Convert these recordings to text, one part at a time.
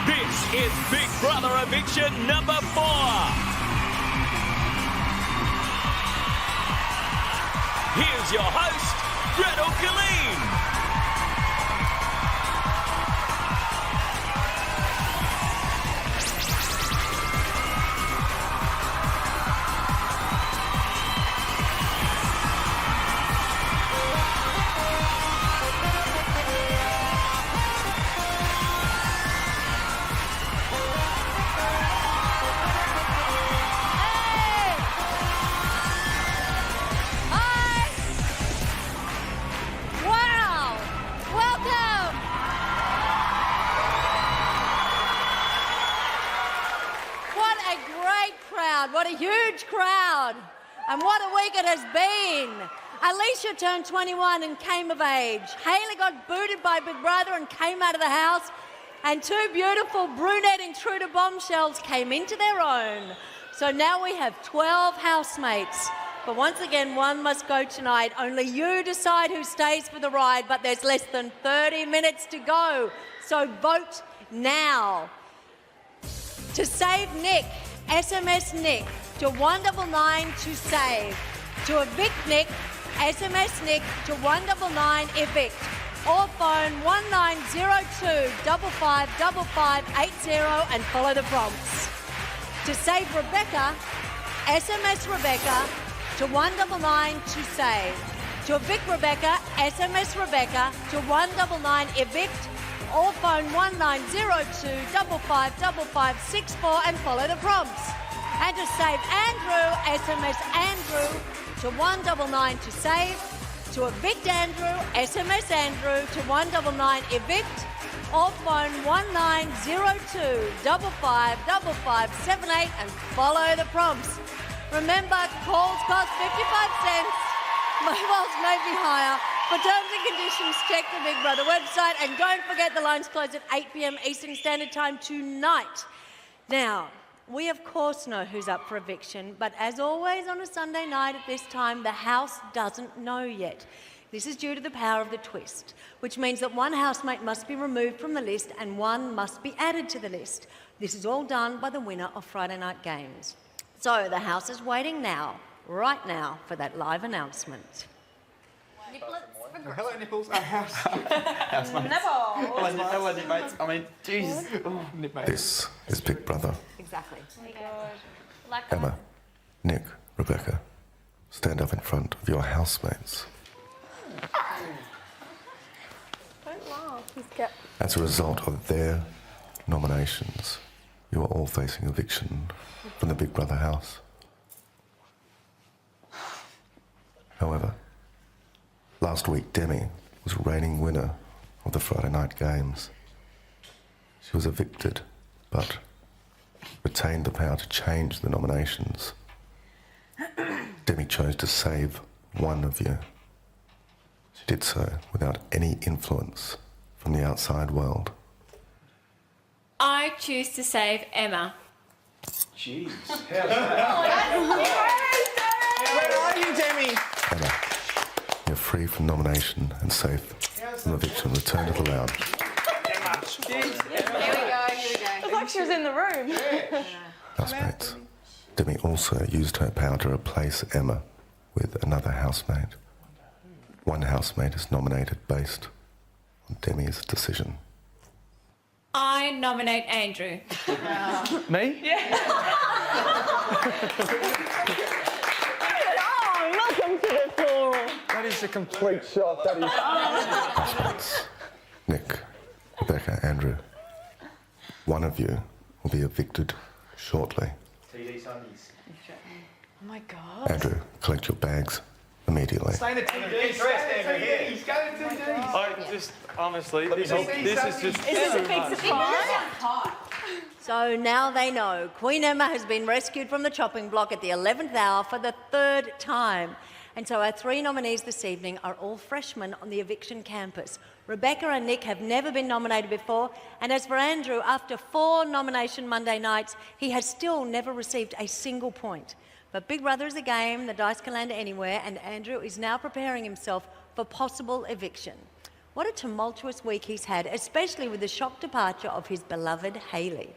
This is Big Brother Eviction number 4. Here's your host, Gretel Killeen. What a huge crowd, and what a week it has been. Alicia turned 21 and came of age. Hayley got booted by Big Brother and came out of the house, and two beautiful brunette intruder bombshells came into their own. So now we have 12 housemates, but once again one must go tonight. Only you decide who stays for the ride, but there's less than 30 minutes to go, so vote now. To save Nick, SMS Nick to 199 to save. To evict Nick, SMS Nick to 199 evict. Or phone 1902 555580 and follow the prompts. To save Rebecca, SMS Rebecca to 199 to save. To evict Rebecca, SMS Rebecca to 199 evict. Or phone 1902 555564 and follow the prompts. And to save Andrew, SMS Andrew to 199 to save. To evict Andrew, SMS Andrew to 199 evict. Or phone 1902 555578 and follow the prompts. Remember, calls cost 55 cents. Mobiles may be higher. For terms and conditions, check the Big Brother website, and don't forget the lines close at 8 p.m. Eastern Standard Time tonight. Now, we of course know who's up for eviction, but as always on a Sunday night at this time, the house doesn't know yet. This is due to the power of the twist, which means that one housemate must be removed from the list and one must be added to the list. This is all done by the winner of Friday night games. So the house is waiting now, right now, for that live announcement. Hello, Nipples. House. Hello, Nipmates. I mean, Jesus. Oh, Nipmates. This is Big Brother. Exactly. Oh my God. Emma, Nick, Rebecca, stand up in front of your housemates. Don't laugh. As a result of their nominations, you are all facing eviction from the Big Brother house. However, last week Demi was reigning winner of the Friday night games. She was evicted, but retained the power to change the nominations. Demi chose to save one of you. She did so without any influence from the outside world. I choose to save Emma. Jeez. Where are you, Demi? Emma, you're free from nomination and safe from eviction. Return to the lounge. Here we go. It's like she was in the room. Housemates. Demi also used her power to replace Emma with another housemate. One housemate is nominated based on Demi's decision. I nominate Andrew. Me? Yeah. Welcome to the floor. That is a complete shock. That is. Housemates. Nick, Rebecca, Andrew. One of you will be evicted shortly. Oh my God. Andrew, collect your bags. The immediately. Stay in the TD. He's dressed, Andrew, here. He's going to TD. I just, honestly, this is just Is this a pizza pie? So now they know Queen Emma has been rescued from the chopping block at the 11th hour for the 3rd time. And so our 3 nominees this evening are all freshmen on the Eviction campus. Rebecca and Nick have never been nominated before, and as for Andrew, after 4 nomination Monday nights, he has still never received a single point. But Big Brother is a game, the dice can land anywhere, and Andrew is now preparing himself for possible eviction. What a tumultuous week he's had, especially with the shock departure of his beloved Hayley.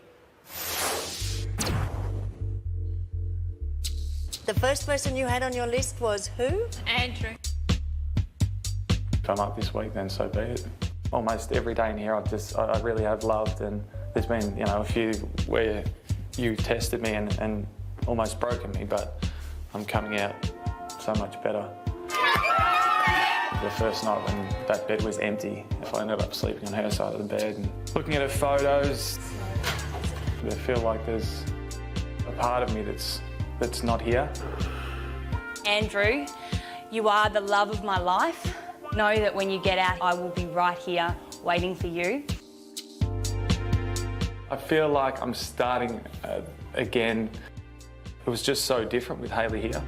The first person you had on your list was who? Andrew. If I'm up this week, then so be it. Almost every day in here, I really have loved, and there's been, a few where you tested me and almost broken me, but I'm coming out so much better. The first night when that bed was empty, I ended up sleeping on her side of the bed and looking at her photos, I feel like there's a part of me that's not here. Andrew, you are the love of my life. Know that when you get out, I will be right here waiting for you. I feel like I'm starting again. It was just so different with Hayley here.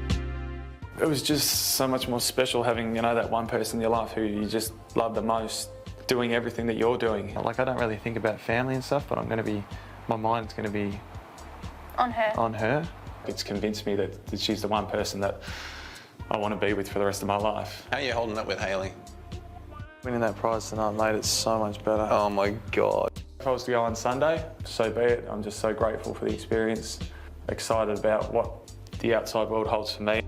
It was just so much more special having, that one person in your life who you just love the most, doing everything that you're doing. Like, I don't really think about family and stuff, but my mind's going to be On her. It's convinced me that she's the one person that I want to be with for the rest of my life. How are you holding up with Hayley? Winning that prize tonight made it so much better. Oh my God. If I was to go on Sunday, so be it. I'm just so grateful for the experience, excited about what the outside world holds for me.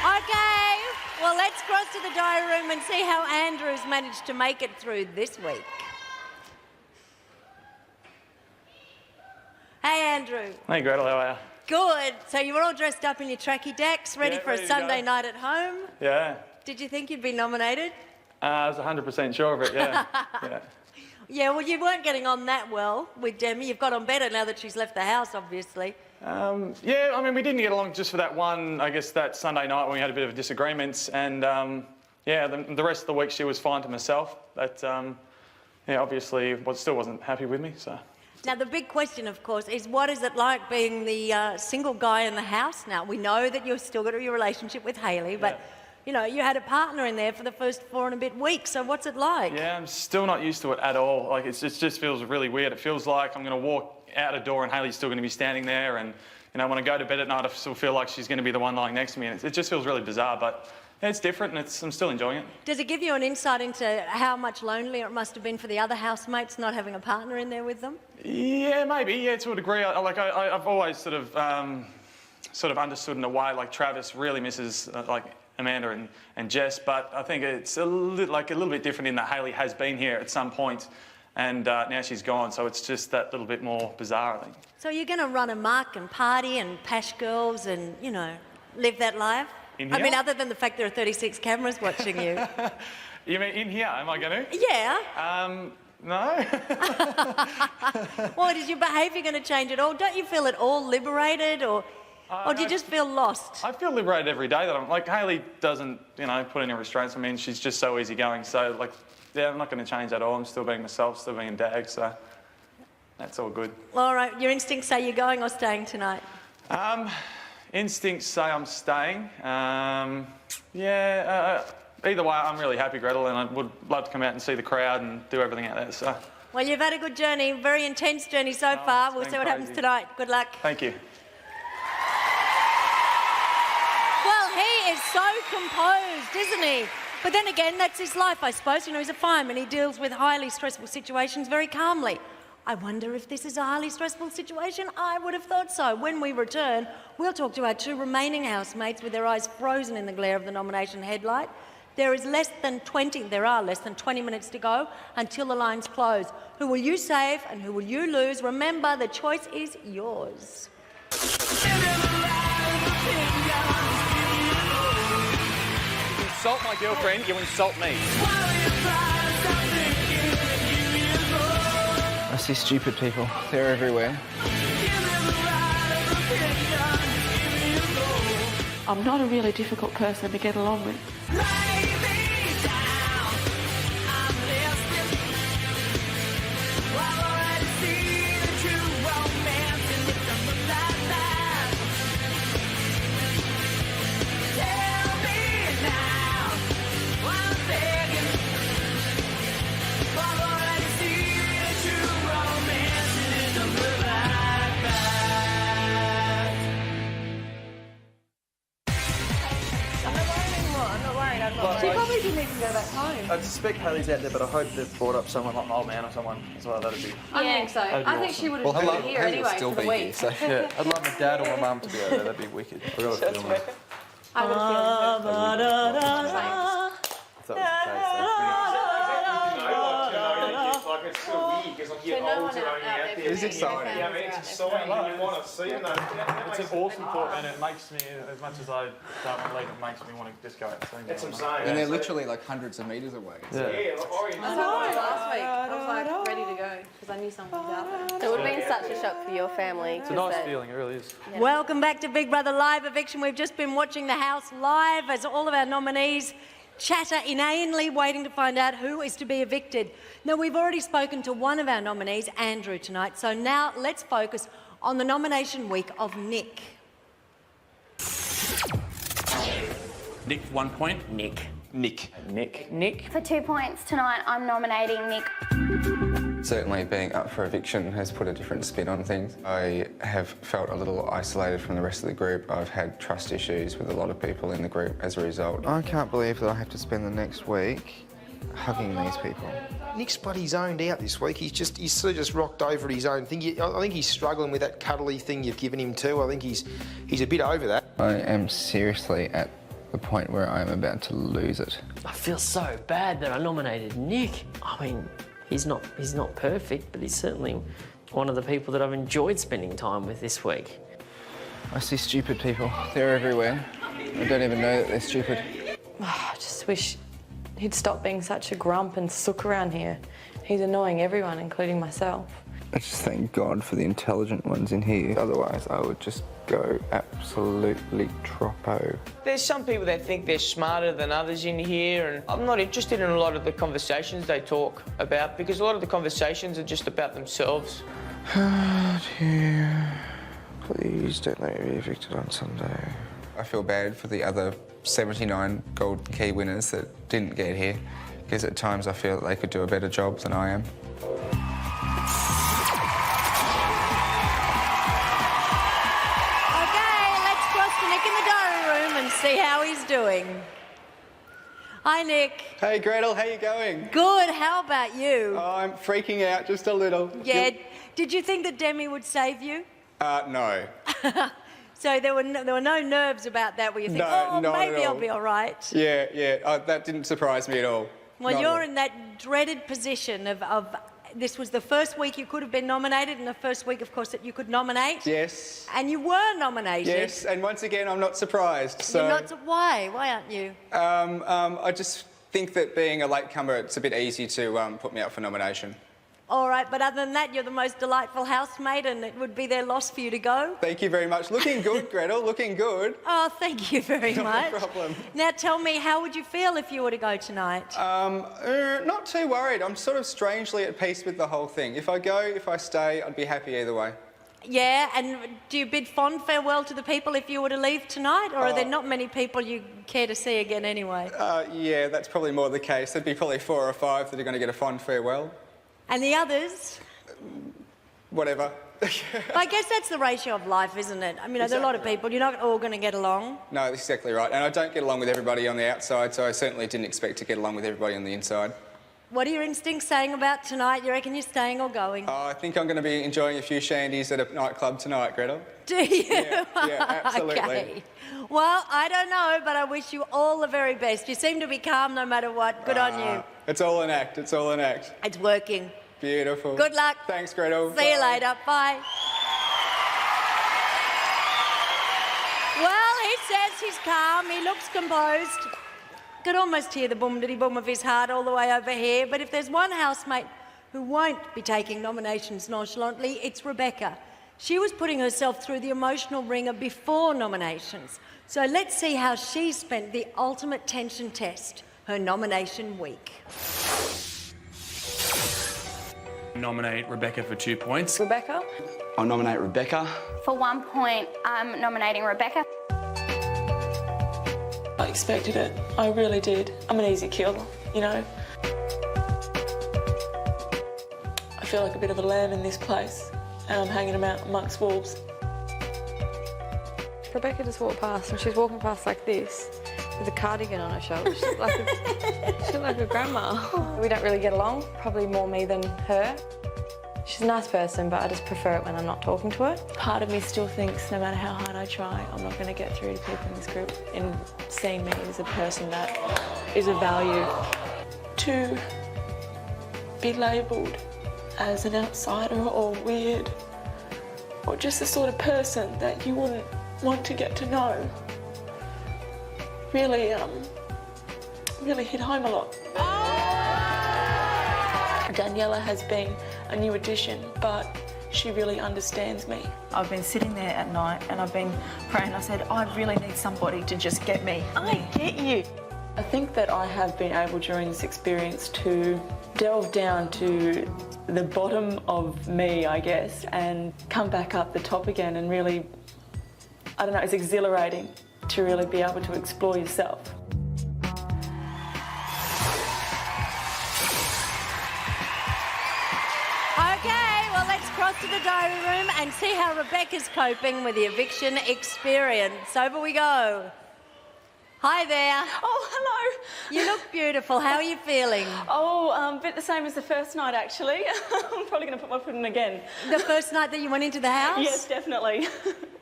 Okay, well, let's cross to the diary room and see how Andrew's managed to make it through this week. Hey, Andrew. Hey, Gretel, how are you? Good. So you were all dressed up in your tracky decks, ready Yeah, for ready a to Sunday go. night at home. Yeah. Did you think you'd be nominated? I was 100% sure of it, yeah. Yeah. Yeah, well, you weren't getting on that well with Demi. You've got on better now that she's left the house, obviously. Yeah, I mean, we didn't get along just for that one, I guess, that Sunday night when we had a bit of a disagreement. And, yeah, the rest of the week she was fine to myself. But, yeah, obviously still wasn't happy with me, so... Now, the big question, of course, is what is it like being the single guy in the house now? We know that you've still got your relationship with Hayley, but, you had a partner in there for the first 4 and a bit weeks, so what's it like? Yeah, I'm still not used to it at all. Like, it just feels really weird. It feels like I'm going to walk out a door and Hayley's still going to be standing there, and, when I go to bed at night, I still feel like she's going to be the one lying next to me, and it just feels really bizarre, but... Yeah, it's different and I'm still enjoying it. Does it give you an insight into how much lonelier it must have been for the other housemates not having a partner in there with them? Yeah, maybe. Yeah, to a degree. I've always sort of understood in a way, like Travis really misses like Amanda and Jess, but I think it's a little bit different in that Hayley has been here at some point and now she's gone, so it's just that little bit more bizarre, I think. So you're going to run amok and party and pash girls and, live that life? In here? I mean, other than the fact there are 36 cameras watching you. You mean in here? Am I going to? Yeah. No. Well, is your behaviour going to change at all? Don't you feel at all liberated or do you just feel lost? I feel liberated every day that I'm like, Hayley doesn't, put any restraints. I mean, she's just so easygoing. So, yeah, I'm not going to change at all. I'm still being myself, still being a dag, so that's all good. All right, your instincts say you're going or staying tonight? Instincts say I'm staying. Either way, I'm really happy, Gretel, and I would love to come out and see the crowd and do everything out there, so... Well, you've had a good journey, very intense journey so far. We'll see what happens tonight. Good luck. Thank you. Well, he is so composed, isn't he? But then again, that's his life, I suppose. He's a fireman. He deals with highly stressful situations very calmly. I wonder if this is a highly stressful situation. I would have thought so. When we return, we'll talk to our 2 remaining housemates with their eyes frozen in the glare of the nomination headlight. There are less than 20 minutes to go until the lines close. Who will you save and who will you lose? Remember, the choice is yours. You insult my girlfriend, you insult me. I see stupid people. They're everywhere. I'm not a really difficult person to get along with. She probably didn't even go back home. I suspect Hayley's out there, but I hope they've brought up someone like my old man or someone as well. That'd be... I think so. That'd be I think awesome. she would have been here anyway for the week. So, yeah, I'd love my dad or my mum to be out there. That'd be wicked. I got a feeling. I would have feeling. That was the case. It's so weird because like you're old and only out there. It's exciting. Yeah, I mean, it's exciting. You want to see them. It's an awesome thought, and it makes me, as much as I don't want to leave, it makes me want to just go out and see them. That's what I'm saying. And they're literally like hundreds of metres away. Yeah, like, I know last week. I was like ready to go because I knew someone was out there. It would have been such a shock for your family. It's a nice feeling, it really is. Yeah. Welcome back to Big Brother Live Eviction. We've just been watching the house live as all of our nominees chatter inanely waiting to find out who is to be evicted. Now, we've already spoken to one of our nominees, Andrew, tonight, so now let's focus on the nomination week of Nick. Nick, 1 point. Nick. Nick. For 2 points tonight, I'm nominating Nick. Certainly being up for eviction has put a different spin on things. I have felt a little isolated from the rest of the group. I've had trust issues with a lot of people in the group as a result. I can't believe that I have to spend the next week hugging these people. Nick's bloody zoned out this week. He's sort of just rocked over at his own thing. I think he's struggling with that cuddly thing you've given him too. I think he's a bit over that. I am seriously at the point where I'm about to lose it. I feel so bad that I nominated Nick. I mean, he's not perfect, but he's certainly one of the people that I've enjoyed spending time with this week. I see stupid people. They're everywhere. I don't even know that they're stupid. I just wish he'd stop being such a grump and sook around here. He's annoying everyone, including myself. I just thank God for the intelligent ones in here. Otherwise, I would just go absolutely troppo. There's some people that think they're smarter than others in here, and I'm not interested in a lot of the conversations they talk about because a lot of the conversations are just about themselves. Oh dear. Please don't let me be evicted on Sunday. I feel bad for the other 79 gold key winners that didn't get here because at times I feel that they could do a better job than I am. See how he's doing. Hi, Nick. Hey, Gretel, how you going? Good. How about you? Oh, I'm freaking out just a little. Yeah. Did you think that Demi would save you? No. So there were no nerves about that where you think, maybe I'll be all right. Yeah. That didn't surprise me at all. Well, you're in that dreaded position of this was the first week you could have been nominated and the first week, of course, that you could nominate. Yes. And you were nominated. Yes, and once again, I'm not surprised. So. You're not. Why? Why aren't you? I just think that being a latecomer, it's a bit easy to put me up for nomination. All right, but other than that, you're the most delightful housemate and it would be their loss for you to go. Thank you very much. Looking good, Gretel, looking good. Oh, thank you very much. No problem. Now tell me, how would you feel if you were to go tonight? Not too worried. I'm sort of strangely at peace with the whole thing. If I stay, I'd be happy either way. Yeah, and do you bid fond farewell to the people if you were to leave tonight, or are there not many people you care to see again anyway? Yeah, that's probably more the case. There'd be probably 4 or 5 that are going to get a fond farewell. And the others? Whatever. I guess that's the ratio of life, isn't it? I mean, there's a lot of people. You're not all going to get along. No, that's exactly right. And I don't get along with everybody on the outside, so I certainly didn't expect to get along with everybody on the inside. What are your instincts saying about tonight? You reckon you're staying or going? I think I'm going to be enjoying a few shandies at a nightclub tonight, Gretel. Do you? Yeah, absolutely. Okay. Well, I don't know, but I wish you all the very best. You seem to be calm no matter what. Good on you. It's all an act. It's all an act. It's working. Beautiful. Good luck. Thanks, Gretel. See you later. Bye. Well, he says he's calm. He looks composed. Could almost hear the boom-diddy-boom of his heart all the way over here. But if there's one housemate who won't be taking nominations nonchalantly. It's Rebecca. She was putting herself through the emotional ringer before nominations. So let's see how she spent the ultimate tension test, her nomination week. Nominate Rebecca for 2 points. Rebecca? I'll nominate Rebecca. For 1 point, I'm nominating Rebecca. I expected it. I really did. I'm an easy kill, you know. I feel like a bit of a lamb in this place, and I'm hanging about amongst wolves. Rebecca just walked past, and she's walking past like this with a cardigan on her shoulder. She looked like a grandma. We don't really get along, probably more me than her. She's a nice person, but I just prefer it when I'm not talking to her. Part of me still thinks no matter how hard I try, I'm not going to get through to people in this group. And seeing me as a person that is of value, to be labelled as an outsider or weird, or just the sort of person that you wouldn't want to get to know, really hit home a lot. Daniela has been a new addition, but she really understands me. I've been sitting there at night and I've been praying. I said, I really need somebody to just get me. I get you. I think that I have been able during this experience to delve down to the bottom of me, I guess, and come back up the top again, and really, I don't know, it's exhilarating to really be able to explore yourself. Okay, well, let's cross to the diary room and see how Rebecca's coping with the eviction experience. Over we go. Hi there. Oh, hello. You look beautiful. How are you feeling? Oh, a bit the same as the first night, actually. I'm probably going to put my foot in again. The first night that you went into the house? Yes, definitely.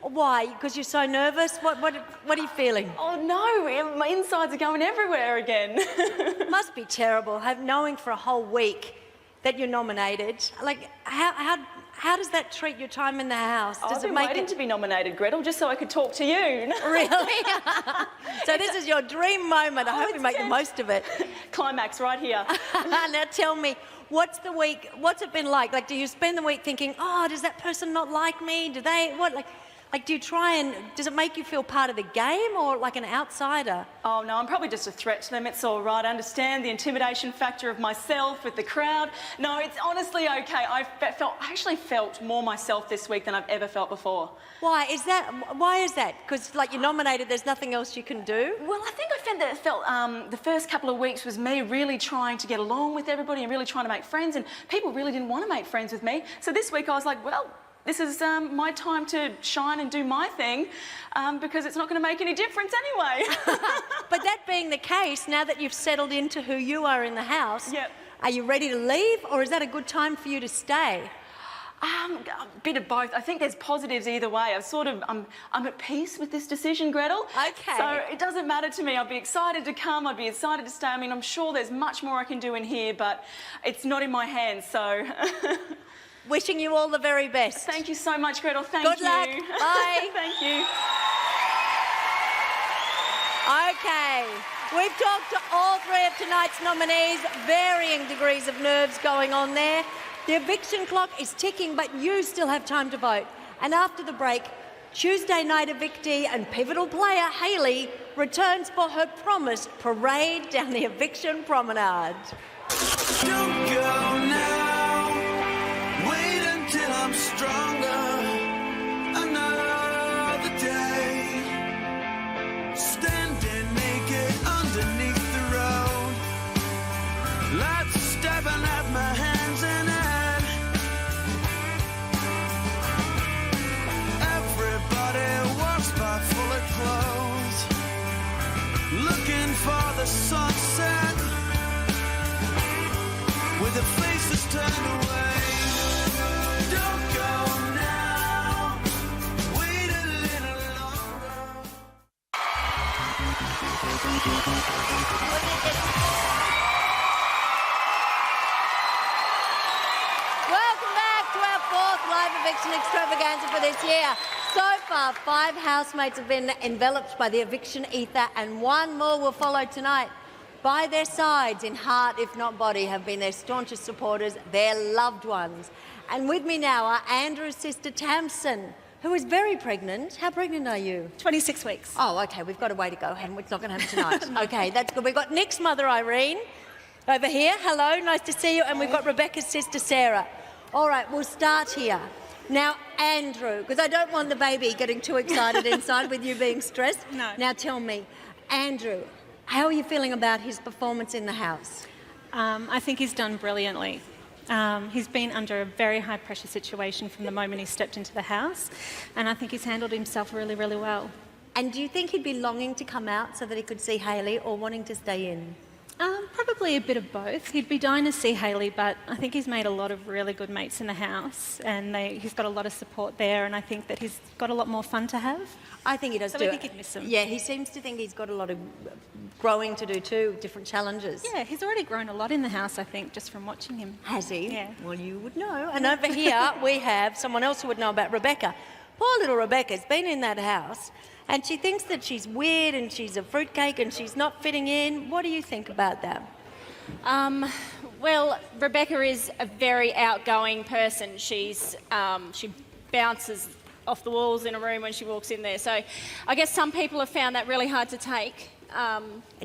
Why? Because you're so nervous? What are you feeling? Oh, no. My insides are going everywhere again. It must be terrible, knowing for a whole week that you're nominated. Like, how does that treat your time in the house? Does I've been waiting to be nominated, Gretel, just so I could talk to you. Really? So this is your dream moment. I hope you make the most of it. Climax right here. Now tell me, what's it been like? Like, do you spend the week thinking, oh, does that person not like me? Like, do you try and, does it make you feel part of the game or like an outsider? Oh, no, I'm probably just a threat to them. It's all right. I understand the intimidation factor of myself with the crowd. No, it's honestly okay. I actually felt more myself this week than I've ever felt before. Why is that? Because, like, you're nominated, there's nothing else you can do? Well, I think I felt the first couple of weeks was me really trying to get along with everybody and really trying to make friends, and people really didn't want to make friends with me. So this week I was like, well, this is my time to shine and do my thing, because it's not going to make any difference anyway. But that being the case, now that you've settled into who you are in the house, yep. Are you ready to leave, or is that a good time for you to stay? A bit of both. I think there's positives either way. I'm at peace with this decision, Gretel. Okay. So it doesn't matter to me. I'd be excited to come. I'd be excited to stay. I mean, I'm sure there's much more I can do in here, but it's not in my hands, so... Wishing you all the very best. Thank you so much, Gretel. Thank you. Good luck. Bye. Thank you. Okay. We've talked to all three of tonight's nominees. Varying degrees of nerves going on there. The eviction clock is ticking, but you still have time to vote. And after the break, Tuesday night evictee and pivotal player Hayley returns for her promised parade down the eviction promenade. Don't go now. Wait until I'm stronger. Another day. Standing naked underneath the road. Lights stabbing at my hands and head. Everybody walks by full of clothes. Looking for the sunset. With their faces turned away. Don't go now. Wait a little longer. Welcome back to our fourth live eviction extravaganza for this year. So far, 5 housemates have been enveloped by the eviction ether, and 1 more will follow tonight. By their sides, in heart if not body, have been their staunchest supporters, their loved ones. And with me now are Andrew's sister Tamsin, who is very pregnant. How pregnant are you? 26 weeks. Oh, okay, we've got a way to go, and it's not going to happen tonight. Okay, that's good. We've got Nick's mother, Irene, over here. Hello, nice to see you. And we've got Rebecca's sister, Sarah. All right, we'll start here. Now, Andrew, because I don't want the baby getting too excited inside with you being stressed. No. Now tell me, Andrew, how are you feeling about his performance in the house? I think he's done brilliantly. He's been under a very high pressure situation from the moment he stepped into the house, and I think he's handled himself really, really well. And do you think he'd be longing to come out so that he could see Hayley, or wanting to stay in? Probably a bit of both. He'd be dying to see Hayley, but I think he's made a lot of really good mates in the house, and he's got a lot of support there, and I think that he's got a lot more fun to have. I think he does too. I think he'd miss them. Yeah, he seems to think he's got a lot of growing to do too, different challenges. Yeah, he's already grown a lot in the house, I think, just from watching him. Has he? Yeah. Well, you would know. And over here we have someone else who would know about Rebecca. Poor little Rebecca's been in that house, and she thinks that she's weird and she's a fruitcake and she's not fitting in. What do you think about that? Well, Rebecca is a very outgoing person. She bounces off the walls in a room when she walks in there. So I guess some people have found that really hard to take.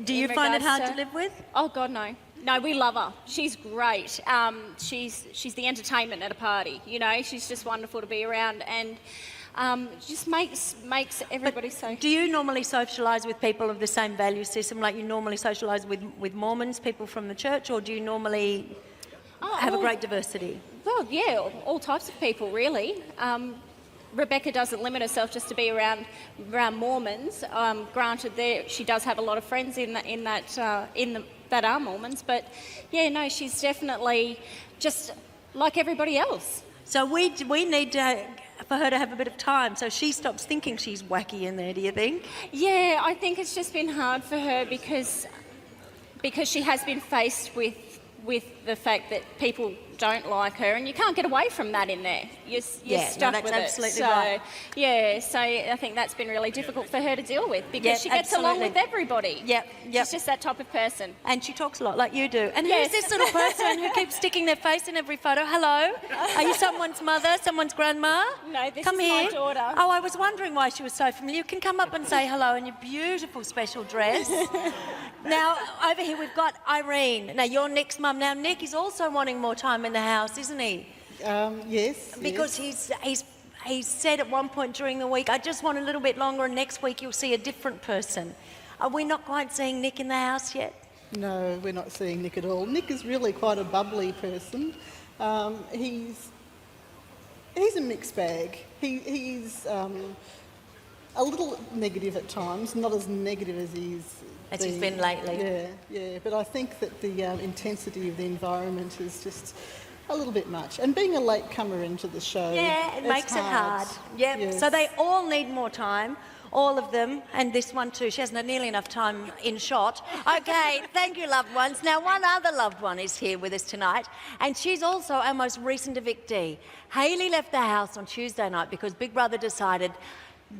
Do you find it hard to live with? Oh, God, no. No, we love her. She's great. She's the entertainment at a party, you know. She's just wonderful to be around, and just makes everybody so... Do you normally socialise with people of the same value system, like you normally socialise with Mormons, people from the church, or do you normally have a great diversity? Well, yeah, all types of people, really. Rebecca doesn't limit herself just to be around Mormons. Granted, she does have a lot of friends that are Mormons, but yeah, no, she's definitely just like everybody else. So we need for her to have a bit of time, so she stops thinking she's wacky in there. Do you think? Yeah, I think it's just been hard for her because she has been faced with the fact that people don't like her, and you can't get away from that in there. You're stuck with it. Absolutely right. Yeah, so I think that's been really difficult for her to deal with because she gets along with everybody. Yep. She's just that type of person. And she talks a lot like you do. And who's this little person who keeps sticking their face in every photo? Hello? Are you someone's mother, someone's grandma? No, this come is here. my daughter. Oh, I was wondering why she was so familiar. You can come up and say hello in your beautiful special dress. Now, over here we've got Irene. Now, you're Nick's mum. Now, Nick is also wanting more time in the house, isn't he? Yes. Because he's said at one point during the week, I just want a little bit longer, and next week you'll see a different person. Are we not quite seeing Nick in the house yet? No, we're not seeing Nick at all. Nick is really quite a bubbly person. He's a mixed bag. He's a little negative at times, not as negative as he's been lately. Yeah. But I think that the intensity of the environment is just a little bit much. And being a latecomer into the show, it makes it hard. Yep. Yes. So they all need more time. All of them, and this one too. She hasn't had nearly enough time in shot. Okay, thank you, loved ones. Now, one other loved one is here with us tonight, and she's also our most recent evictee. Hayley left the house on Tuesday night because Big Brother decided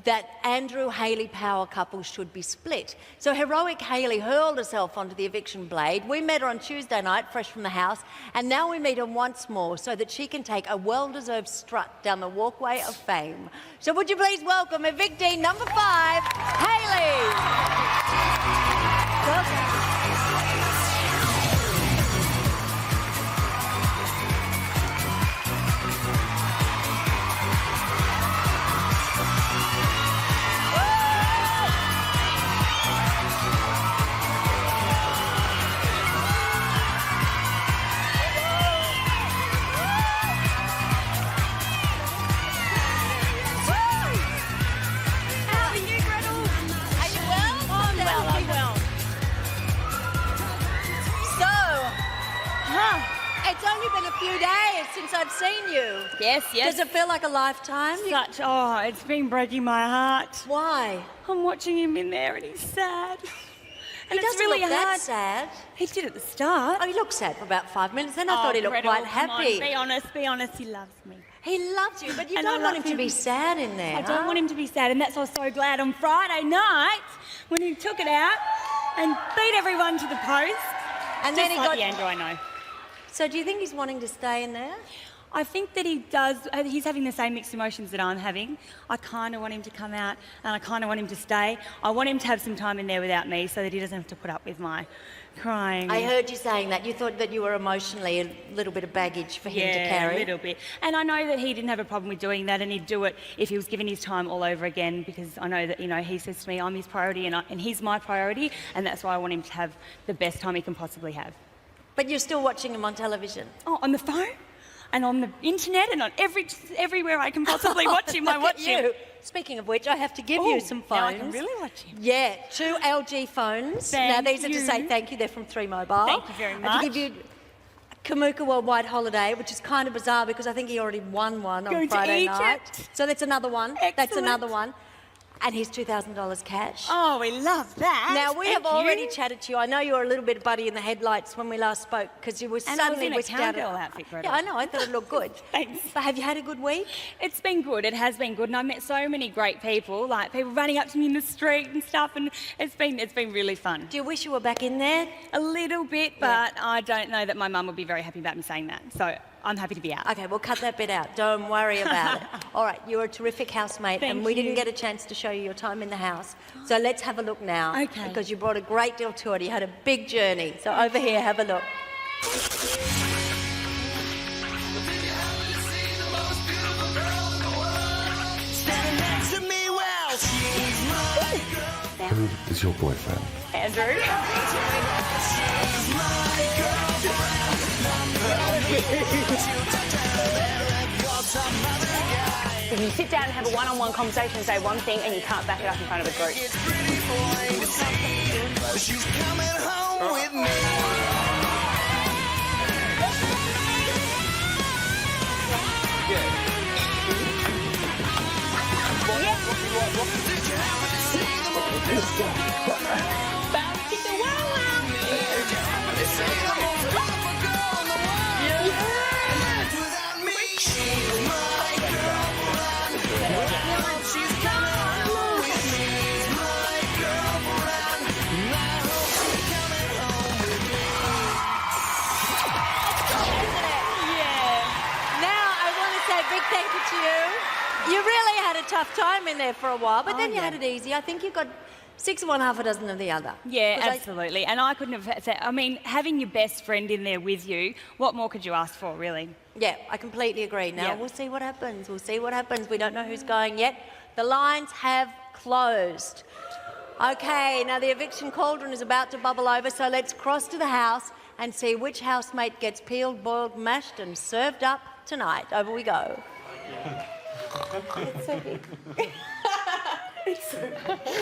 that Andrew-Hayley power couple should be split. So heroic Hayley hurled herself onto the eviction blade. We met her on Tuesday night, fresh from the house, and now we meet her once more so that she can take a well-deserved strut down the walkway of fame. So would you please welcome evictee number 5, Hayley. Welcome. It's only been a few days since I've seen you. Yes. Does it feel like a lifetime? It's been breaking my heart. Why? I'm watching him in there and he's sad. And He doesn't really look that hard. sad. He did at the start. Oh, he looked sad for about 5 minutes, then I thought he looked Gretel, quite come happy. on, be honest, he loves me. He loves you, but you And I don't want love him to be sad in there. I don't want him to be sad, and that's why I was so glad on Friday night when he took it out and beat everyone to the post. And Just then he like got... Leandro, I know. So do you think he's wanting to stay in there? I think that he does. He's having the same mixed emotions that I'm having. I kind of want him to come out, and I kind of want him to stay. I want him to have some time in there without me, so that he doesn't have to put up with my crying. I heard you saying that. You thought that you were emotionally a little bit of baggage for him to carry. Yeah, a little bit. And I know that he didn't have a problem with doing that, and he'd do it if he was given his time all over again, because I know that, you know, he says to me, I'm his priority and he's my priority, and that's why I want him to have the best time he can possibly have. But you're still watching him on television? Oh, on the phone? And on the internet and on everywhere I can possibly watch him, I watch him. Speaking of which, I have to give you some phones. Now I can really watch him. Yeah, 2 LG phones. Thank now, these are to you. say thank you. They're from 3 Mobile. Thank you very And much. to give you Kamuka Worldwide Holiday, which is kind of bizarre because I think he already won one on Going to Friday Egypt. night. So that's another one. That's Excellent. another one. And here's $2,000 cash. Oh, we love that. Now, we have Thank already you. chatted to you. I know you were a little bit buddy in the headlights when we last spoke because you were And I was suddenly in a whisked out. cowgirl outfit, Gretel. Yeah, I know. I thought it looked good. Thanks. But have you had a good week? It's been good. It has been good, and I met so many great people, like people running up to me in the street and stuff, and it's been really fun. Do you wish you were back in there? A little bit, but I don't know that my mum would be very happy about me saying that. So I'm happy to be out. Okay, we'll cut that bit out. Don't worry about it. All right, you're a terrific housemate, and we didn't get a chance to show you your time in the house. So let's have a look now. Okay. Because you brought a great deal to it. You had a big journey. So over here, have a look. Who is your boyfriend? Andrew. If you sit down and have a one-on-one conversation and say one thing and you can't back it up in front of a group. She's coming home with me. Big thank you to you. You really had a tough time in there for a while, but then you had it easy. I think you got 6 of one, half a dozen of the other. Yeah, absolutely. And I couldn't have said, I mean, having your best friend in there with you, what more could you ask for, really? Yeah, I completely agree. Now, Yeah. we'll see what happens. We'll see what happens. We don't know who's going yet. The lines have closed. Okay, now the eviction cauldron is about to bubble over, so let's cross to the house and see which housemate gets peeled, boiled, mashed and served up tonight. Over we go. It's so big. It's so big. It's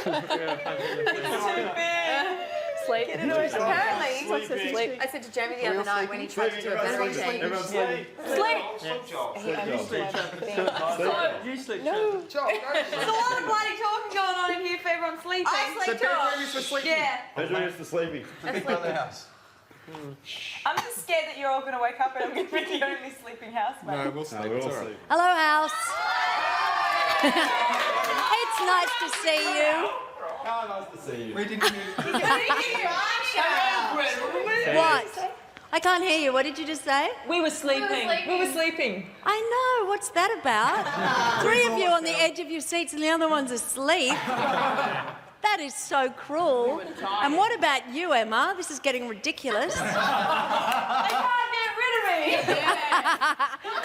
too big. Sleep. Apparently, he wants to Sleeping. sleep. I said to Jamie the other night when he tried to do a battery change. Sleep. He only slept. You sleep. No. There's a lot of bloody talking going on in here for everyone sleeping. I sleep too. Yeah. Bedroom is for sleeping. I'm just scared that you're all going to wake up and I'm going to be the only sleeping housemate. No, we'll sleep. It's all right. Hello, house. It's nice to see you. Oh, nice to see you. We didn't What? I can't hear you. What did you just say? We were sleeping. We were sleeping. I know. What's that about? 3 of you on the edge of your seats and the other one's asleep. That is so cruel. And what about you, Emma? This is getting ridiculous. They can't get rid of me.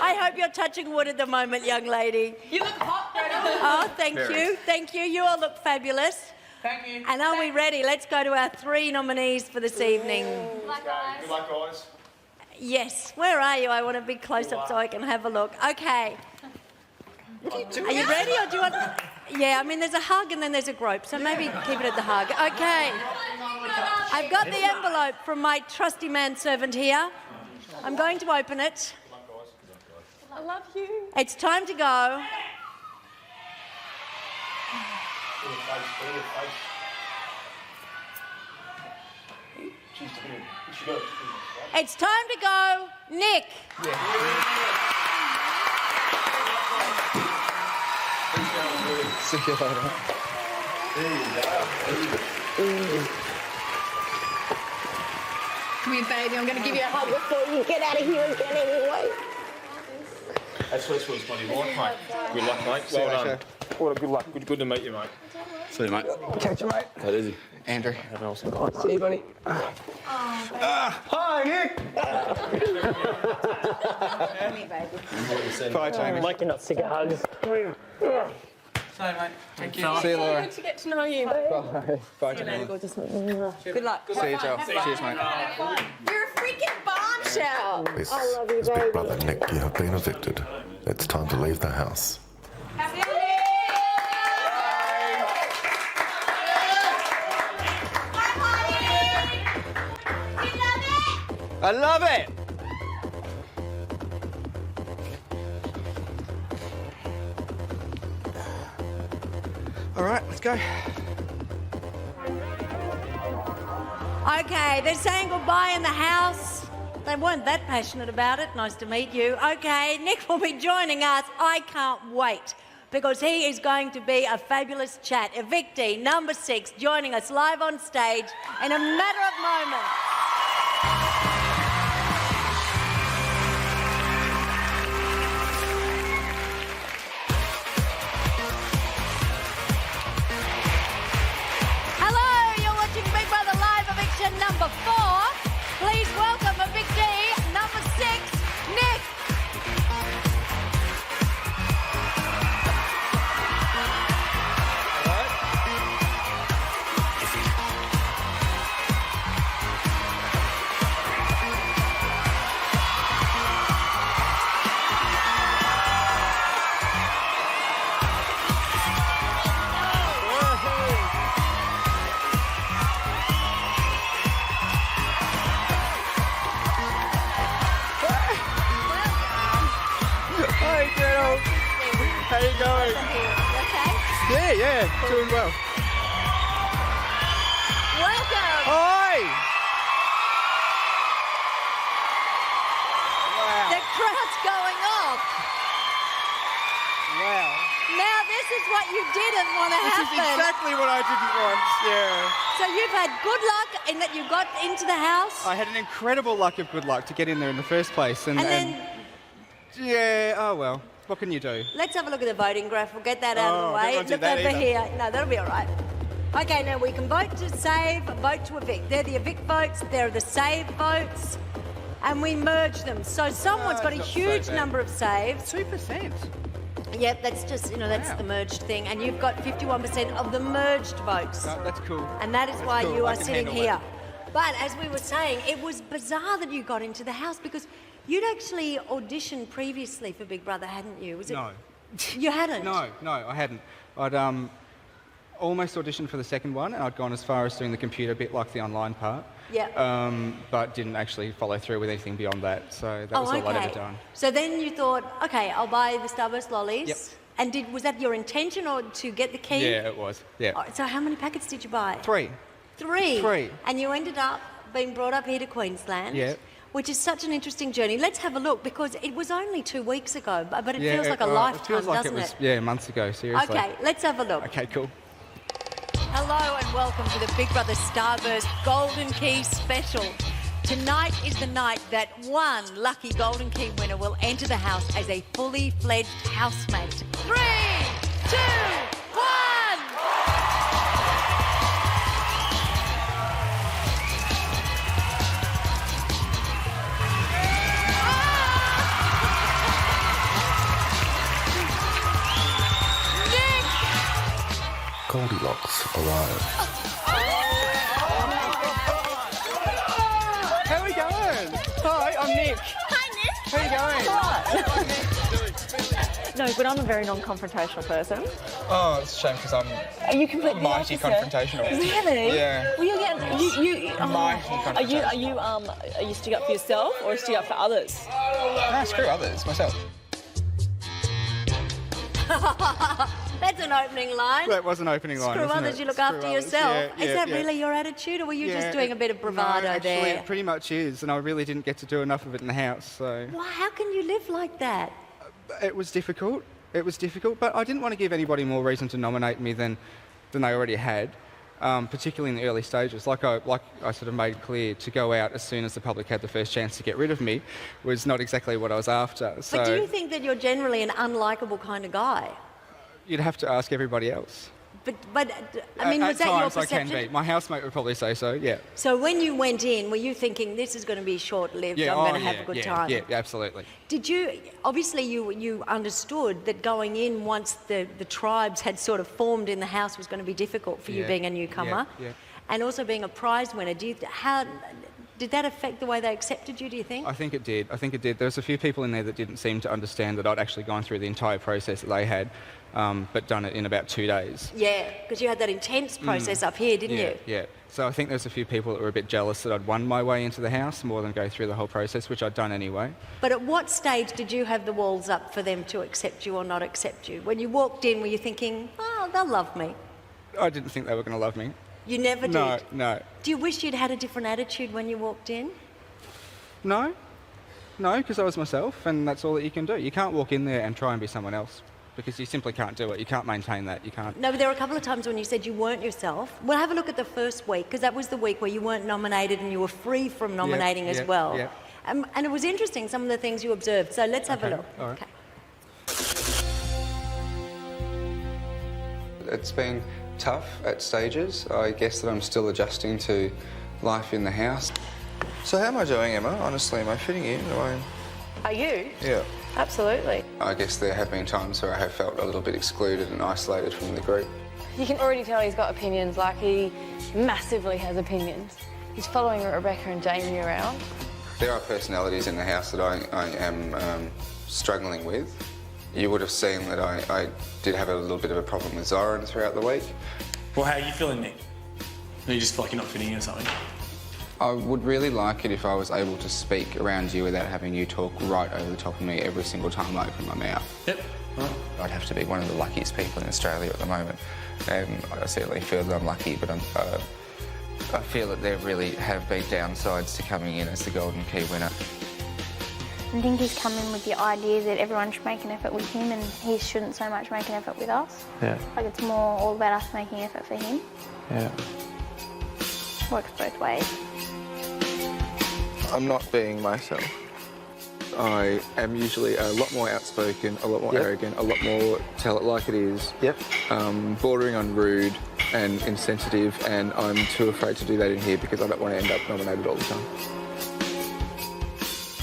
I hope you're touching wood at the moment, young lady. You look hot, Gretel. Oh, thank you. Thank you. You all look fabulous. Thank you. And are we ready? Let's go to our 3 nominees for this evening. Good luck, guys. Yes. Where are you? I want a big close-up so I can have a look. Okay. Are you ready or do you want... Yeah, I mean, there's a hug and then there's a grope, so maybe keep it at the hug. Okay. I've got the envelope from my trusty manservant here. I'm going to open it. I love you. It's time to go. It's time to go, Nick. See you later. Come here, baby. I'm going to give you a hug before you get out of here again anyway. That's first one's bloody right, mate. Good luck, mate. Well done. What a good luck. Good to meet you, mate. See you, mate. Catch you, mate. That is easy. Andrew. See you, buddy. Hi, Nick. Bye, Jamie. Mike, you're not sick of hugs. Sorry, mate. Thank you. See See you, Laura. Good to get to know you. Bye. Bye, Jamie. Good luck. See you, Joel. Cheers, mate. You're a freaking bombshell. This I love you, is Big baby. Brother Nick. You have been evicted. It's time to leave the house. I love it! All right, let's go. Okay, they're saying goodbye in the house. They weren't that passionate about it. Nice to meet you. Okay, Nick will be joining us. I can't wait because he is going to be a fabulous chat. Evictee number 6 joining us live on stage in a matter of moments. Number 4, please welcome evictee number 6, Nick. Hi, Gretel. How you going? Okay. Yeah, doing well. Welcome. Hi. Wow. The crowd's going off. Wow. Now this is what you didn't want to This happen. is exactly what I didn't want, yeah. So you've had good luck in that you got into the house. I had an incredible luck of good luck to get in there in the first place. And then... yeah, oh well. What can you do? Let's have a look at the voting graph. We'll get that out of the Oh, way. don't want to do Look that over either. here. No, that'll be all right. Okay, now we can vote to save, vote to evict. They're the evict votes, they're the save votes, and we merge them. So someone's got a not so huge bad. number of saves. 2%. Yep, that's just, that's Wow. the merged thing. And you've got 51% of the merged votes. No, that's cool. And that is That's why cool. you I are can sitting handle here. But as we were saying, it was bizarre that you got into the house because you'd actually auditioned previously for Big Brother, hadn't you? Was it? No. You hadn't? No, I hadn't. I'd almost auditioned for the second one, and I'd gone as far as doing the computer bit, like the online part. Yeah. But didn't actually follow through with anything beyond that. So that was all I'd ever done. So then you thought, okay, I'll buy the Starburst lollies. Yep. And was that your intention or to get the key? Yeah, it was. Yeah. Oh, so how many packets did you buy? 3. 3? 3. And you ended up being brought up here to Queensland. Yeah. Which is such an interesting journey. Let's have a look because it was only 2 weeks ago, but it feels like a lifetime, it feels like doesn't it was, it? Yeah, months ago, seriously. Okay, let's have a look. Okay, cool. Hello and welcome to the Big Brother Starburst Golden Key Special. Tonight is the night that one lucky Golden Key winner will enter the house as a fully fledged housemate. 3, 2, 1! Goldilocks arrive. How are we going? Hi, I'm Nick. Hi, Nick. How are you going? No, but I'm a very non-confrontational person. Oh, it's a shame because I'm Are you completely mighty opposite? confrontational. Really? Yeah. Well, you're getting Mighty Are you stick up for yourself or stick up for others? No, screw others, myself. That's an opening line. That was an opening line, Screw wasn't others, it? you look Screw after others. yourself. Yeah, Is that yeah. really your attitude, or were you Yeah, just doing a bit of bravado no, actually, there? it pretty much is, and I really didn't get to do enough of it in the house, so... Well, how can you live like that? It was difficult. It was difficult, but I didn't want to give anybody more reason to nominate me than they already had. particularly in the early stages. Like I sort of made clear, to go out as soon as the public had the first chance to get rid of me was not exactly what I was after. So But do you think that you're generally an unlikable kind of guy? you'd have to ask everybody else. But I mean, was At that your times perception? I can be. My housemate would probably say so, yeah. So when you went in, were you thinking this is going to be short-lived? I'm going to have a good time. Yeah, absolutely. Did you? Obviously, you understood that going in once the tribes had sort of formed in the house was going to be difficult for you being a newcomer, and also being a prize winner. How did that affect the way they accepted you? Do you think? I think it did. There was a few people in there that didn't seem to understand that I'd actually gone through the entire process that they had, but done it in about 2 days. Yeah, because you had that intense process up here, didn't you? Yeah. So I think there's a few people that were a bit jealous that I'd won my way into the house more than go through the whole process, which I'd done anyway. But at what stage did you have the walls up for them to accept you or not accept you? When you walked in, were you thinking, oh, they'll love me? I didn't think they were going to love me. You never did? No. Do you wish you'd had a different attitude when you walked in? No, because I was myself, and that's all that you can do. You can't walk in there and try and be someone else, because you simply can't do it. You can't maintain that. You can't. No, but there were a couple of times when you said you weren't yourself. We'll have a look at the first week, because that was the week where you weren't nominated and you were free from nominating as well. Yeah. And it was interesting, some of the things you observed. So let's have a look. All right. Okay. It's been tough at stages. I guess that I'm still adjusting to life in the house. So how am I doing, Emma? Honestly, am I fitting in? Are you? Yeah. Absolutely. I guess there have been times where I have felt a little bit excluded and isolated from the group. You can already tell he's got opinions, like he massively has opinions. He's following Rebecca and Jamie around. There are personalities in the house that I am struggling with. You would have seen that I did have a little bit of a problem with Zoran throughout the week. Well, how are you feeling, Nick? Do you just feel like you're not fitting in or something? I would really like it if I was able to speak around you without having you talk right over the top of me every single time I open my mouth. Yep. I'd have to be one of the luckiest people in Australia at the moment, and I certainly feel that I'm lucky, but I feel that there really have been downsides to coming in as the Golden Key winner. I think he's come in with the idea that everyone should make an effort with him and he shouldn't so much make an effort with us. Yeah. Like it's more all about us making effort for him. Yeah. Works both ways. I'm not being myself. I am usually a lot more outspoken, a lot more arrogant, a lot more tell it like it is. Yep. Bordering on rude and insensitive, and I'm too afraid to do that in here because I don't want to end up nominated all the time.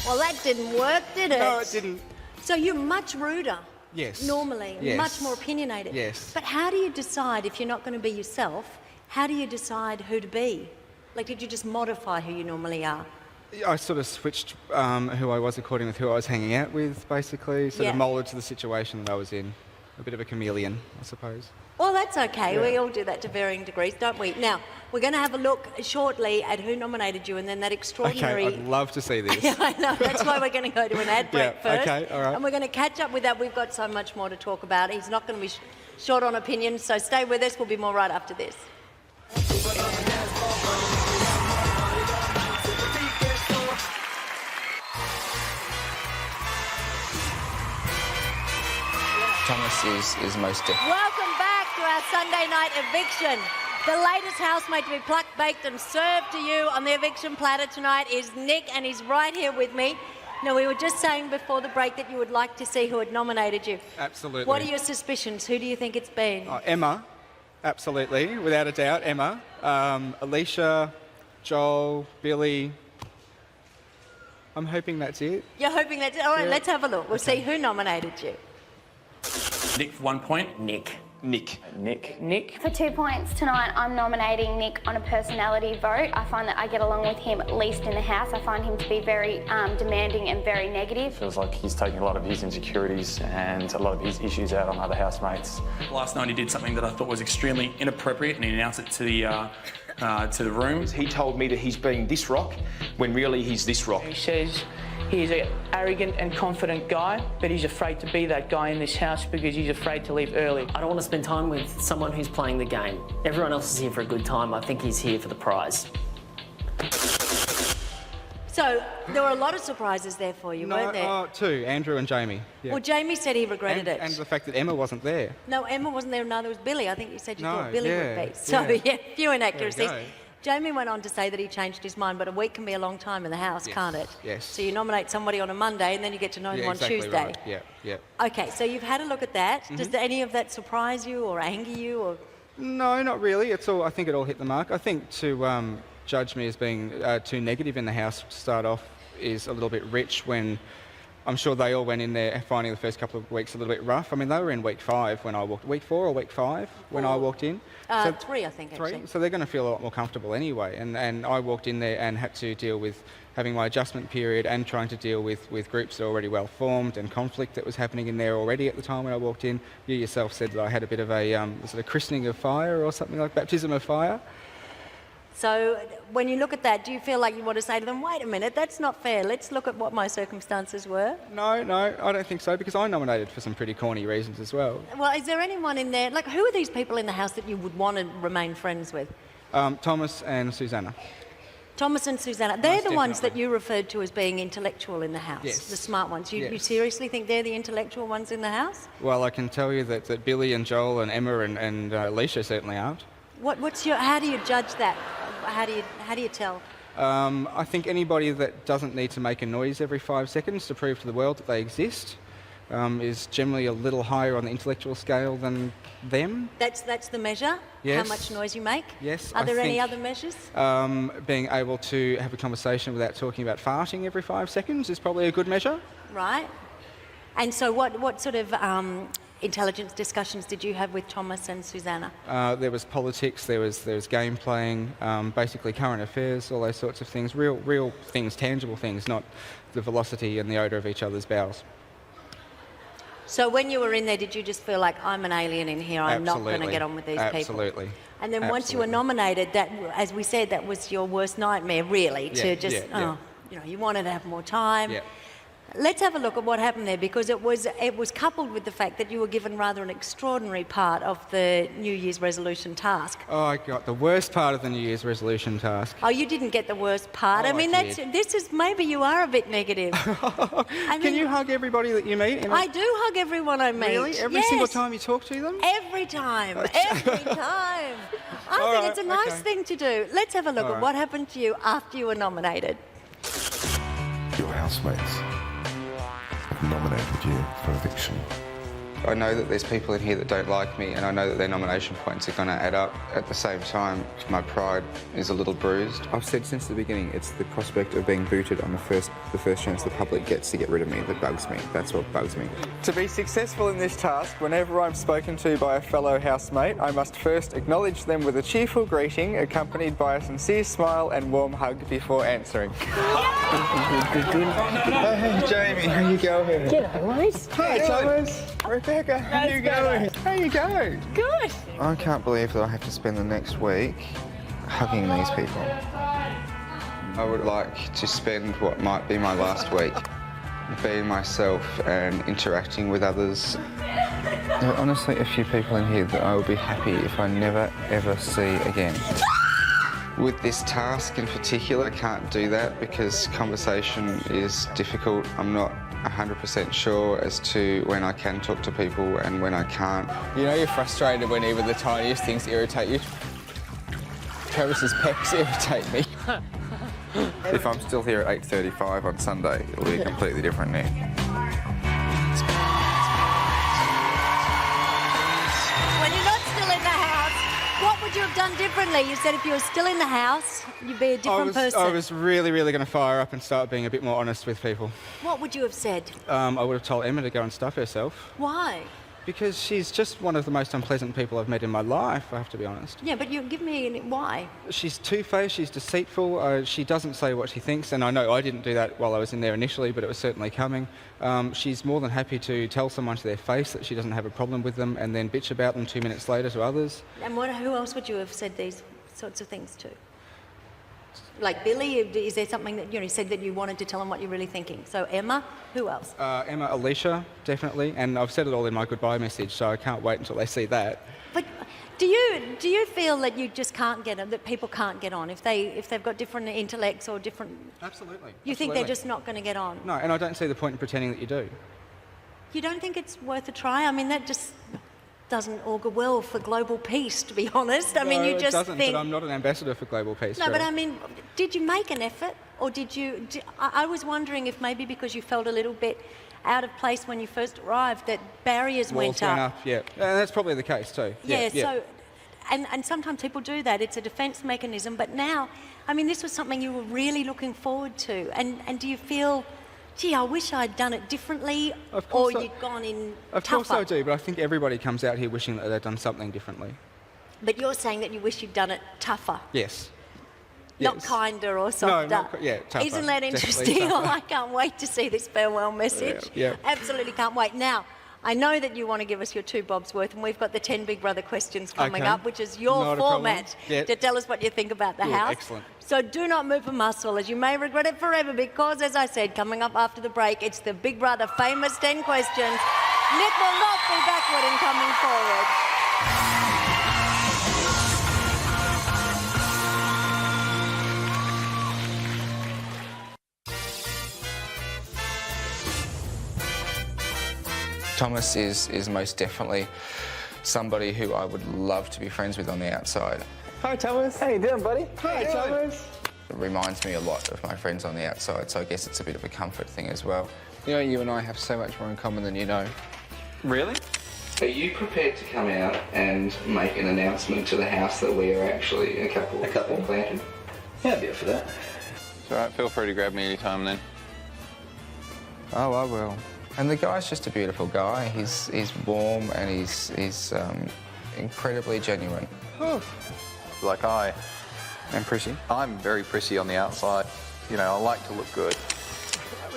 Well, that didn't work, did it? No, it didn't. So you're much ruder. Yes. Normally, Yes. much more opinionated. Yes. But how do you decide if you're not going to be yourself? How do you decide who to be? Like, did you just modify who you normally are? I sort of switched who I was according with who I was hanging out with, basically. Sort of moulded to the situation that I was in. A bit of a chameleon, I suppose. Well, that's okay. Yeah. We all do that to varying degrees, don't we? Now, we're going to have a look shortly at who nominated you and then that extraordinary... Okay, I'd love to see this. Yeah, I know. That's why we're going to go to an ad break first. Okay, all right. And we're going to catch up with that. We've got so much more to talk about. He's not going to be short on opinions, so stay with us. We'll be more right after this. Thomas is most definitely... Welcome back to our Sunday night eviction. The latest housemate to be plucked, baked and served to you on the eviction platter tonight is Nick, and he's right here with me. Now, we were just saying before the break that you would like to see who had nominated you. Absolutely. What are your suspicions? Who do you think it's been? Emma, absolutely, without a doubt, Emma. Alicia, Joel, Billy. I'm hoping that's it. You're hoping that's it? All right, Yeah. let's have a look. We'll see who nominated you. Nick for 1 point. Nick. For 2 points tonight, I'm nominating Nick on a personality vote. I find that I get along with him at least in the house. I find him to be very demanding and very negative. Feels like he's taking a lot of his insecurities and a lot of his issues out on other housemates. Last night he did something that I thought was extremely inappropriate, and he announced it to the room. He told me that he's being this rock when really he's this rock. He says he's an arrogant and confident guy, but he's afraid to be that guy in this house because he's afraid to leave early. I don't want to spend time with someone who's playing the game. Everyone else is here for a good time. I think he's here for the prize. So there were a lot of surprises there for you, weren't there? Two, Andrew and Jamie. Yeah. Well, Jamie said he regretted it. And the fact that Emma wasn't there. No, Emma wasn't there, neither was Billy. I think you said you No, thought Billy yeah, would be. So, yeah. few inaccuracies. There we go. Jamie went on to say that he changed his mind, but a week can be a long time in the House, can't it? Yes. So you nominate somebody on a Monday and then you get to know them on exactly Tuesday. Right. Yeah, yeah. Okay, so you've had a look at that. Does any of that surprise you or anger you? Or No, not really. I think it all hit the mark. I think to judge me as being too negative in the House to start off is a little bit rich when I'm sure they all went in there finding the first couple of weeks a little bit rough. I mean, they were in week 5 when I walked... Week 4 or week 5 when I walked in? 3, I think, actually. 3. So they're going to feel a lot more comfortable anyway. And I walked in there and had to deal with having my adjustment period and trying to deal with groups that are already well formed and conflict that was happening in there already at the time when I walked in. You yourself said that I had a bit of a, was it a christening of fire or something like baptism of fire? So when you look at that, do you feel like you want to say to them, wait a minute, that's not fair, let's look at what my circumstances were? No, I don't think so, because I nominated for some pretty corny reasons as well. Well, is there anyone in there, like who are these people in the House that you would want to remain friends with? Thomas and Susanna. Thomas and Susanna, they're Most the ones that definitely. you referred to as being intellectual in the House, Yes. the smart ones. You Yes. seriously think they're the intellectual ones in the House? Well, I can tell you that Billy and Joel and Emma and Alicia certainly aren't. How do you judge that? How do you tell? I think anybody that doesn't need to make a noise every 5 seconds to prove to the world that they exist is generally a little higher on the intellectual scale than them. That's the measure? Yes. How much noise you make? Yes. Are I there any think, other measures? being able to have a conversation without talking about farting every 5 seconds is probably a good measure. Right. And so what sort of intelligence discussions did you have with Thomas and Susanna? There was politics, there was game playing, basically current affairs, all those sorts of things, real things, tangible things, not the velocity and the odour of each other's bowels. So when you were in there, did you just feel like, I'm an alien in here, I'm not going to get on with these people? Absolutely. And then once you were nominated, that, as we said, that was your worst nightmare, really, to just, you wanted to have more time. Yeah. Let's have a look at what happened there, because it was coupled with the fact that you were given rather an extraordinary part of the New Year's resolution task. Oh, I got the worst part of the New Year's resolution task. Oh, you didn't get the worst part. Oh, I mean, maybe you are a bit negative. Can you hug everybody that you meet? I do hug everyone I meet. Really? Every single time you talk to them? Every time. Every time. I think it's a nice thing to do. Let's have a look at what happened to you after you were nominated. Your housemates nominated you for eviction. I know that there's people in here that don't like me, and I know that their nomination points are going to add up. At the same time, my pride is a little bruised. I've said since the beginning, it's the prospect of being booted on the first chance the public gets to get rid of me that bugs me. That's what bugs me. To be successful in this task, whenever I'm spoken to by a fellow housemate, I must first acknowledge them with a cheerful greeting, accompanied by a sincere smile and warm hug before answering. Hey, Jamie, how you going? G'day, mate. Hi, Thomas. Rebecca, how you going? How you going? Good. I can't believe that I have to spend the next week hugging these people. I would like to spend what might be my last week being myself and interacting with others. There are honestly a few people in here that I will be happy if I never, ever see again. With this task in particular, I can't do that because conversation is difficult. I'm not 100% sure as to when I can talk to people and when I can't. You know you're frustrated when even the tiniest things irritate you. Travis's pecs irritate me. If I'm still here at 8:35 on Sunday, it'll be a completely different Nick. When you're not still in the house, what would you have done differently? You said if you were still in the house, you'd be a different person. I was really going to fire up and start being a bit more honest with people. What would you have said? I would have told Emma to go and stuff herself. Why? Because she's just one of the most unpleasant people I've met in my life, I have to be honest. Yeah, but you give me why? She's two-faced, she's deceitful, she doesn't say what she thinks, and I know I didn't do that while I was in there initially, but it was certainly coming. She's more than happy to tell someone to their face that she doesn't have a problem with them and then bitch about them 2 minutes later to others. And who else would you have said these sorts of things to? Like Billy, is there something that you said that you wanted to tell them what you're really thinking? So Emma, who else? Emma, Alicia, definitely, and I've said it all in my goodbye message, so I can't wait until they see that. But Do you feel that you just can't get on, that people can't get on if they've got different intellects or different? Absolutely. You think they're just not going to get on? No, and I don't see the point in pretending that you do. You don't think it's worth a try? I mean, that just doesn't augur well for global peace, to be honest. I mean, No, you just it doesn't, think. but I'm not an ambassador for global peace. No, Cheryl. but I mean, did you make an effort, or did you? I was wondering if maybe because you felt a little bit out of place when you first arrived, that barriers Walls went up. Yeah, and that's probably the case too. Yeah, so, and sometimes people do that. It's a defence mechanism. But now, I mean, this was something you were really looking forward to. And do you feel, gee, I wish I'd done it differently, or you'd gone in Of tougher? course I do, but I think everybody comes out here wishing that they'd done something differently. But you're saying that you wish you'd done it tougher. Yes. Not Yes. kinder or softer. Tougher. Isn't that Definitely interesting? tougher. I can't wait to see this farewell message. Yeah. Absolutely can't wait. Now, I know that you want to give us your 2 bobs worth, and we've got the 10 Big Brother questions coming Okay. up, which is your Not a problem. format Yeah. to tell us what you think about the Good, house. excellent. So do not move a muscle, as you may regret it forever, because, as I said, coming up after the break, it's the Big Brother famous 10 questions. Nick will not be backward in coming forward. Thomas is most definitely somebody who I would love to be friends with on the outside. Hi, Thomas. How you doing, buddy? Hi, Thomas. It reminds me a lot of my friends on the outside, so I guess it's a bit of a comfort thing as well. You know, you and I have so much more in common than you know. Really? Are you prepared to come out and make an announcement to the house that we are actually a couple? Planted? Yeah, I'd be up for that. It's all right, feel free to grab me anytime then. Oh, I will. And the guy's just a beautiful guy. He's warm and he's incredibly genuine. Like I am prissy. I'm very prissy on the outside. You know, I like to look good.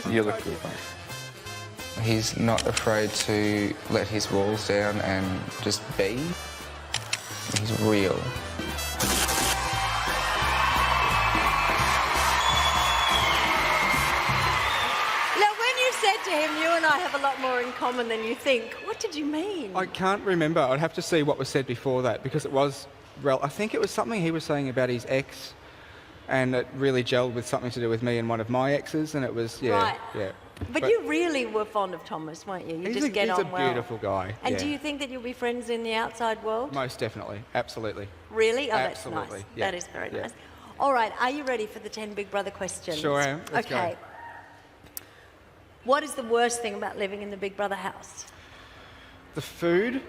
You look good, mate. He's not afraid to let his walls down and just be. He's real. To him, you and I have a lot more in common than you think. What did you mean? I can't remember. I'd have to see what was said before that, because it was, I think it was something he was saying about his ex, and it really gelled with something to do with me and one of my exes, and it was, Right. yeah. But you really were fond of Thomas, weren't you? You just get on well. He's a beautiful guy. And yeah. do you think that you'll be friends in the outside world? Most definitely, absolutely. Really? Oh, Absolutely, that's nice. yeah. That is very Yeah. nice. All right, are you ready for the 10 Big Brother questions? Sure am. Let's go. Okay. What is the worst thing about living in the Big Brother house? The food.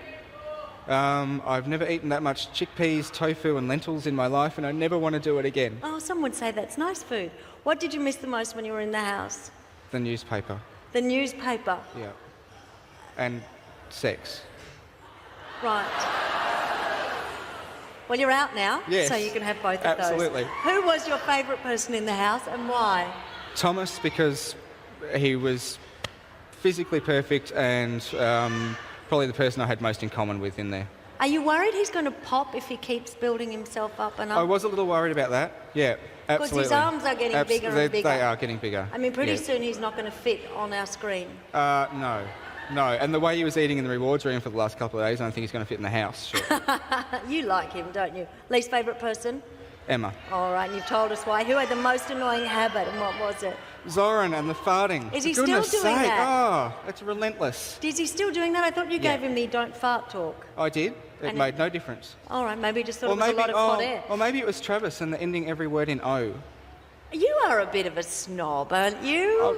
I've never eaten that much chickpeas, tofu and lentils in my life, and I never want to do it again. Oh, some would say that's nice food. What did you miss the most when you were in the house? The newspaper. The newspaper. Yeah. And sex. Right. Well, you're out now, Yes. so you can have both of Absolutely. those. Who was your favourite person in the house and why? Thomas, because he was physically perfect and probably the person I had most in common with in there. Are you worried he's going to pop if he keeps building himself up and up? I was a little worried about that. Yeah, absolutely. Because his arms are getting bigger and bigger. They are getting bigger. I mean, pretty yeah. soon he's not going to fit on our screen. No. And the way he was eating in the rewards room for the last couple of days, I don't think he's going to fit in the house. Sure. You like him, don't you? Least favourite person? Emma. All right, and you've told us why. Who had the most annoying habit and what was it? Zoran and the farting. Is he For still goodness doing sake. that? Oh, it's relentless. Is he still doing that? I thought you gave him the don't fart talk. I did. It And made no difference. All right, maybe he just thought it was a lot of hot air. Or maybe it was Travis and the ending every word in O. You are a bit of a snob, aren't you?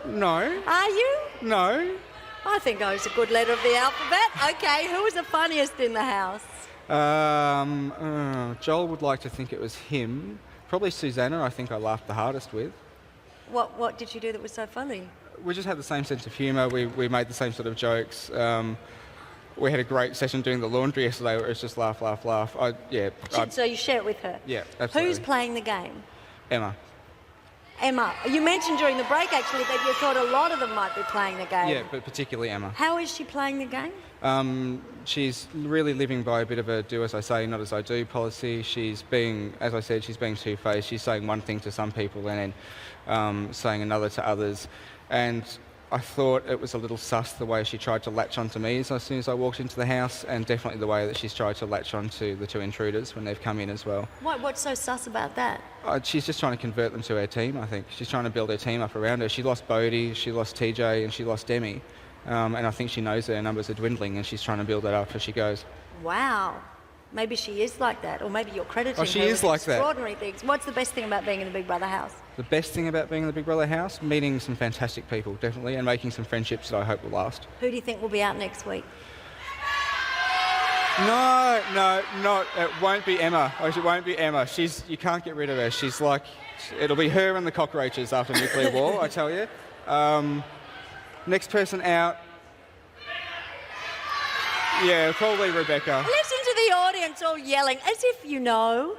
No. Are you? No. I think O's a good letter of the alphabet. Okay, who was the funniest in the house? Joel would like to think it was him. Probably Susanna, I think I laughed the hardest with. What did she do that was so funny? We just had the same sense of humour. We made the same sort of jokes. We had a great session doing the laundry yesterday where it was just laugh, laugh, laugh. So you share it with her? Yeah, absolutely. Who's playing the game? Emma. Emma. You mentioned during the break, actually, that you thought a lot of them might be playing the game. Yeah, but particularly Emma. How is she playing the game? She's really living by a bit of a do as I say, not as I do policy. She's being, as I said, she's being two-faced. She's saying one thing to some people and then saying another to others. And I thought it was a little sus the way she tried to latch onto me as soon as I walked into the house, and definitely the way that she's tried to latch onto the two intruders when they've come in as well. What's so sus about that? She's just trying to convert them to her team, I think. She's trying to build her team up around her. She lost Bodie, she lost TJ, and she lost Demi. And I think she knows their numbers are dwindling, and she's trying to build that up as she goes. Wow. Maybe she is like that, or maybe you're crediting she her is with like that. extraordinary things. What's the best thing about being in the Big Brother house? The best thing about being in the Big Brother house? Meeting some fantastic people, definitely, and making some friendships that I hope will last. Who do you think will be out next week? No, it won't be Emma. It won't be Emma. You can't get rid of her. She's like, it'll be her and the cockroaches after nuclear war, I tell you. Next person out, yeah, probably Rebecca. Listen to the audience all yelling as if you know.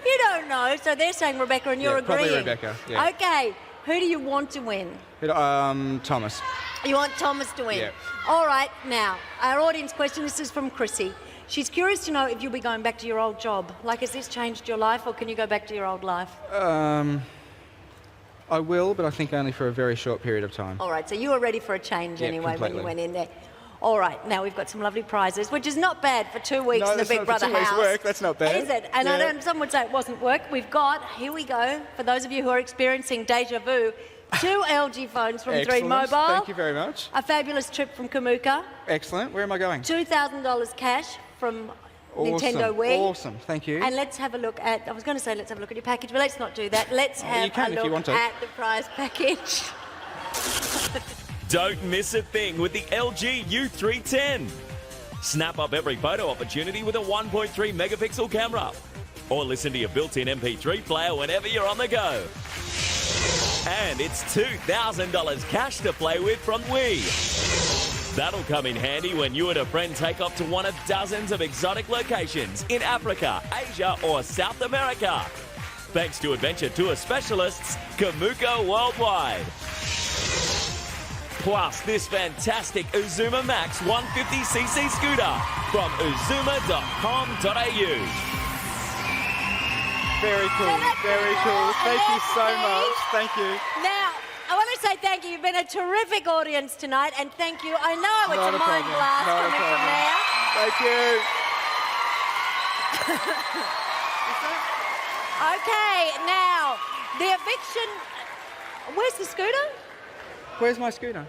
You don't know, so they're saying Rebecca and you're agreeing. Probably Rebecca, yeah. Okay, who do you want to win? Thomas. You want Thomas to win? Yeah. All right, now, our audience question, this is from Chrissy. She's curious to know if you'll be going back to your old job. Like, has this changed your life, or can you go back to your old life? I will, but I think only for a very short period of time. All right, so you were ready for a change anyway when you went in there. All right, now we've got some lovely prizes, which is not bad for 2 weeks in the Big Brother house. 2 weeks' work, that's not bad. Is it? And I know some would say it wasn't work. We've got, here we go, for those of you who are experiencing deja vu, 2 LG phones from 3 Mobile. Thank you very much. A fabulous trip from Kamuka. Excellent. Where am I going? $2,000 cash from Nintendo Wii. Awesome, thank you. And let's have a look at, I was going to say let's have a look at your package, but let's not do that. Let's have a look at the prize package. Don't miss a thing with the LG U310. Snap up every photo opportunity with a 1.3 megapixel camera. Or listen to your built-in MP3 player whenever you're on the go. And it's $2,000 cash to play with from Wii. That'll come in handy when you and a friend take off to one of dozens of exotic locations in Africa, Asia or South America. Thanks to adventure tour specialists, Kamuka Worldwide. Plus this fantastic Uzuma Max 150cc scooter from uzuma.com.au. Very cool, very cool. Thank you so much. Thank you. Now, I want to say thank you. You've been a terrific audience tonight, and thank you. I know it's a mind blast coming from there. Thank you. Okay, now, the eviction... Where's the scooter? Where's my scooter?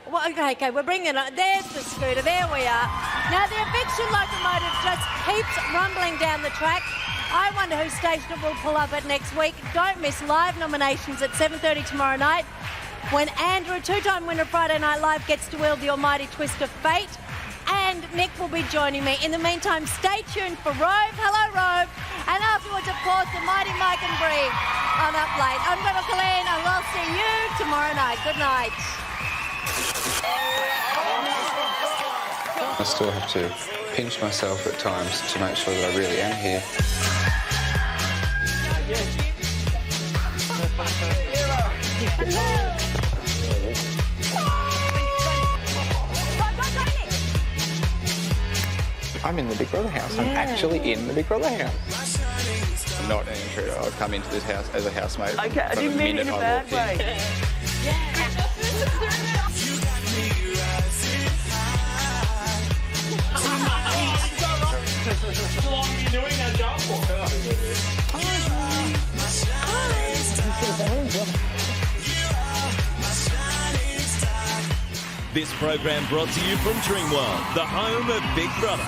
Well, okay, we're bringing it up. There's the scooter. There we are. Now, the eviction locomotive just keeps rumbling down the track. I wonder whose station it will pull up at next week. Don't miss live nominations at 7:30 tomorrow night when Andrew, two-time winner of Friday Night Live, gets to wield the almighty twist of fate. And Nick will be joining me. In the meantime, stay tuned for Rove. Hello, Rove. And afterwards, of course, the mighty Mike and Bree on Up Late. I'm Gretel Killeen, and we'll see you tomorrow night. Good night. I still have to pinch myself at times to make sure that I really am here. I'm in the Big Brother house. I'm actually in the Big Brother house. I'm not an intruder. I've come into this house as a housemate. Okay, I didn't mean it in a bad way. How long have you been doing that job for? This program brought to you from Dreamworld, the home of Big Brother.